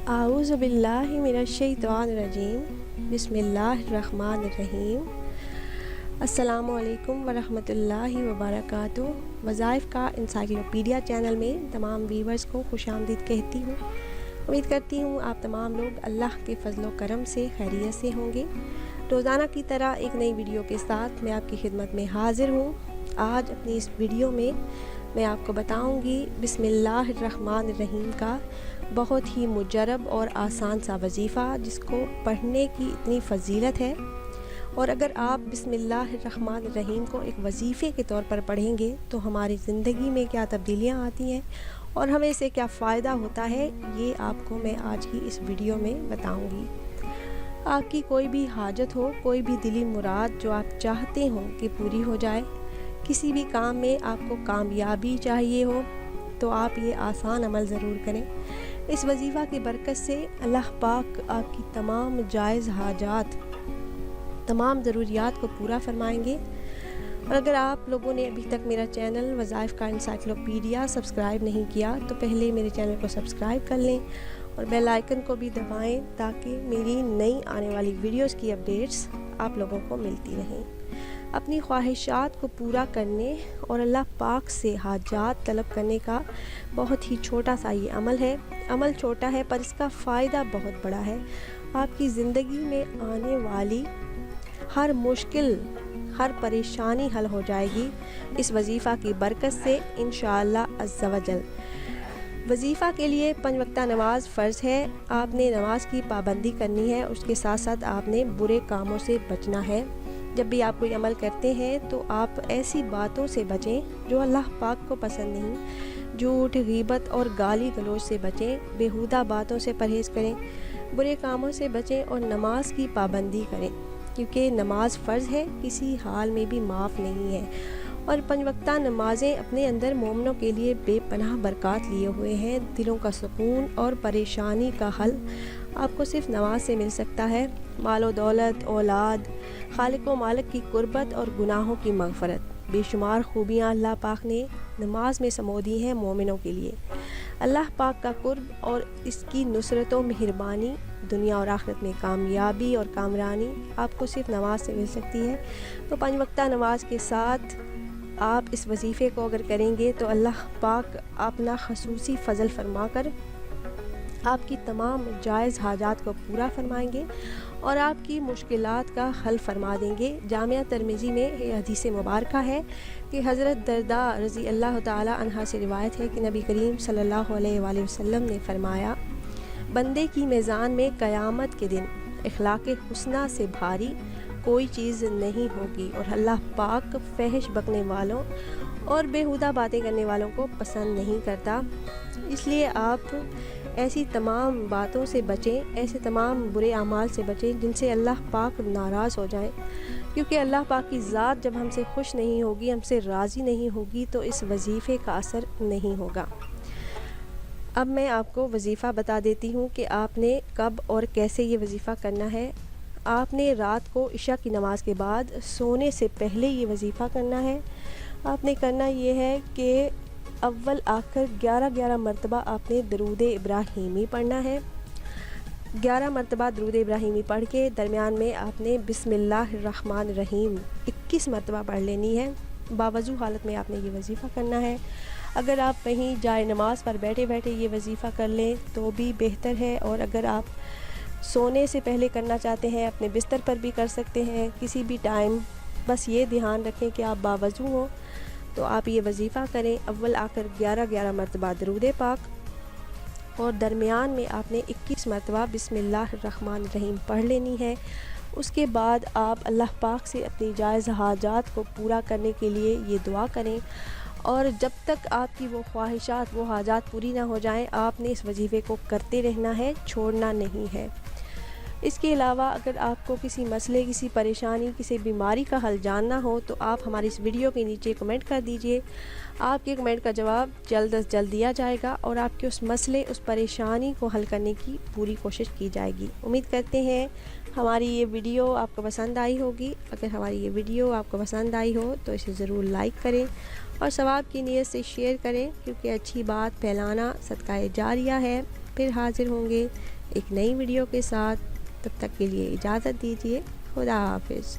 आऊज़ु बिल्लाहि मिनश्शैतानिर्रजीम बिस्मिल्लाहिर्रहमानिर्रहीम। अस्सलामु अलैकुम वरहमतुल्लाहि वबरकातुहू। वज़ाइफ़ का इंसाइक्लोपीडिया चैनल में तमाम व्यूवर्स को खुशामदीद कहती हूँ। उम्मीद करती हूँ आप तमाम लोग अल्लाह के फ़ज़ल व करम से खैरियत से होंगे। रोज़ाना की तरह एक नई वीडियो के साथ मैं आपकी खिदमत में हाज़िर हूँ। आज अपनी इस वीडियो में मैं आपको बताऊंगी बिस्मिल्लाहिर्रहमानिर्रहीम का बहुत ही मुजरब और आसान सा वजीफ़ा जिसको पढ़ने की इतनी फ़जीलत है। और अगर आप बिस्मिल्लाहिर्रहमानिर्रहीम को एक वजीफ़े के तौर पर पढ़ेंगे तो हमारी ज़िंदगी में क्या तब्दीलियाँ आती हैं और हमें इससे क्या फ़ायदा होता है, ये आपको मैं आज की इस वीडियो में बताऊंगी। आपकी कोई भी हाजत हो, कोई भी दिली मुराद जो आप चाहते हो कि पूरी हो जाए, किसी भी काम में आपको कामयाबी चाहिए हो, तो आप ये आसान अमल ज़रूर करें। इस वजीफ़ा की बरकत से अल्लाह पाक आपकी तमाम जायज़ हाजात, तमाम ज़रूरियात को पूरा फरमाएंगे। और अगर आप लोगों ने अभी तक मेरा चैनल वज़ाइफ़ का इंसाइक्लोपीडिया सब्सक्राइब नहीं किया तो पहले मेरे चैनल को सब्सक्राइब कर लें और बेल आइकन को भी दबाएं ताकि मेरी नई आने वाली वीडियोस की अपडेट्स आप लोगों को मिलती रहें। अपनी ख्वाहिशात को पूरा करने और अल्लाह पाक से हाजात तलब करने का बहुत ही छोटा सा ये अमल है। अमल छोटा है पर इसका फ़ायदा बहुत बड़ा है। आपकी ज़िंदगी में आने वाली हर मुश्किल, हर परेशानी हल हो जाएगी इस वजीफ़ा की बरकत से इंशाअल्लाह अज़्ज़ा वजल। वजीफ़ा के लिए 5 वक्ता नमाज फ़र्ज़ है। आपने नमाज की पाबंदी करनी है, उसके साथ साथ आपने बुरे कामों से बचना है। जब भी आप कोई अमल करते हैं तो आप ऐसी बातों से बचें जो अल्लाह पाक को पसंद नहीं। झूठ, गीबत और गाली गलौज से बचें। बेहुदा बातों से परहेज़ करें, बुरे कामों से बचें और नमाज की पाबंदी करें, क्योंकि नमाज फ़र्ज़ है, किसी हाल में भी माफ़ नहीं है। और 5 वक्ता नमाज़ें अपने अंदर मोमिनों के लिए बेपनाह बरक़ात लिए हुए हैं। दिलों का सुकून और परेशानी का हल आपको सिर्फ नमाज से मिल सकता है। मालो दौलत, औलाद, खालिक व मालिक की कुर्बत और गुनाहों की मग़फ़रत, बेशुमार खूबियाँ अल्लाह पाक ने नमाज में समो दी हैं मोमिनों के लिए। अल्लाह पाक का कुर्ब और इसकी नुसरत व मेहरबानी, दुनिया और आखिरत में कामयाबी और कामरानी आपको सिर्फ नमाज से मिल सकती है। तो 5 वक्ता नमाज के साथ आप इस वजीफ़े को अगर करेंगे तो अल्लाह पाक अपना खसूसी फ़ज़ल फरमा कर आपकी तमाम जायज़ हाजात को पूरा फरमाएंगे और आपकी मुश्किलात का हल फरमा देंगे। जामिया तिरमिज़ी में ये हदीस मुबारक है कि हज़रत दरदा रज़ी अल्लाह ताला अन्हा से रिवायत है कि नबी करीम सल्लल्लाहु अलैहि वसल्लम ने फरमाया, बंदे की मीज़ान में क़यामत के दिन इख़लाक़े हुस्ना से भारी कोई चीज़ नहीं होगी और अल्लाह पाक फ़हश बकने वालों और बेहुदा बातें करने वालों को पसंद नहीं करता। इसलिए आप ऐसी तमाम बातों से बचें, ऐसे तमाम बुरे अमाल से बचें जिनसे अल्लाह पाक नाराज़ हो जाए, क्योंकि अल्लाह पाक की ज़ात जब हमसे खुश नहीं होगी, हमसे राज़ी नहीं होगी तो इस वजीफ़े का असर नहीं होगा। अब मैं आपको वजीफ़ा बता देती हूँ कि आपने कब और कैसे ये वजीफ़ा करना है। आपने रात को इशा की नमाज़ के बाद सोने से पहले ये वजीफ़ा करना है। आपने करना ये है कि अव्वल आखिर 11 मरतबा आपने दरूद इब्राहीमी पढ़ना है। 11 मरतबा दरूद इब्राहीमी पढ़ के दरमियान में आपने बिस्मिल्लाहिर्रहमानिर्रहीम 21 मरतबा पढ़ लेनी है। बावजू हालत में आपने ये वजीफ़ा करना है। अगर आप कहीं जाए नमाज पर बैठे बैठे ये वजीफ़ा कर लें तो भी बेहतर है, और अगर आप सोने से पहले करना चाहते हैं अपने बिस्तर पर भी कर सकते हैं, किसी भी टाइम। बस ये ध्यान रखें कि आप बावजू हो तो आप ये वजीफ़ा करें। अव्वल आखिर 11 मरतबा दरूद पाक और दरमियान में आपने 21 मरतबा बिस्मिल्लाहिर्रहमानिर्रहीम पढ़ लेनी है। उसके बाद आप अल्लाह पाक से अपनी जायज़ हाजात को पूरा करने के लिए ये दुआ करें, और जब तक आपकी वो ख्वाहिशात, वो हाजात पूरी ना हो जाएं, आपने इस वजीफ़े को करते रहना है, छोड़ना नहीं है। इसके अलावा अगर आपको किसी मसले, किसी परेशानी, किसी बीमारी का हल जानना हो तो आप हमारी इस वीडियो के नीचे कमेंट कर दीजिए। आपके कमेंट का जवाब जल्द अज जल्द दिया जाएगा और आपके उस मसले, उस परेशानी को हल करने की पूरी कोशिश की जाएगी। उम्मीद करते हैं हमारी ये वीडियो आपको पसंद आई होगी। अगर हमारी ये वीडियो आपको पसंद आई हो तो इसे ज़रूर लाइक करें और सवाब की नीयत से शेयर करें, क्योंकि अच्छी बात फैलाना सदका जारिया है। फिर हाजिर होंगे ایک نئی ویڈیو کے ساتھ. تب تک کے لیے اجازت دیجیے. خدا حافظ.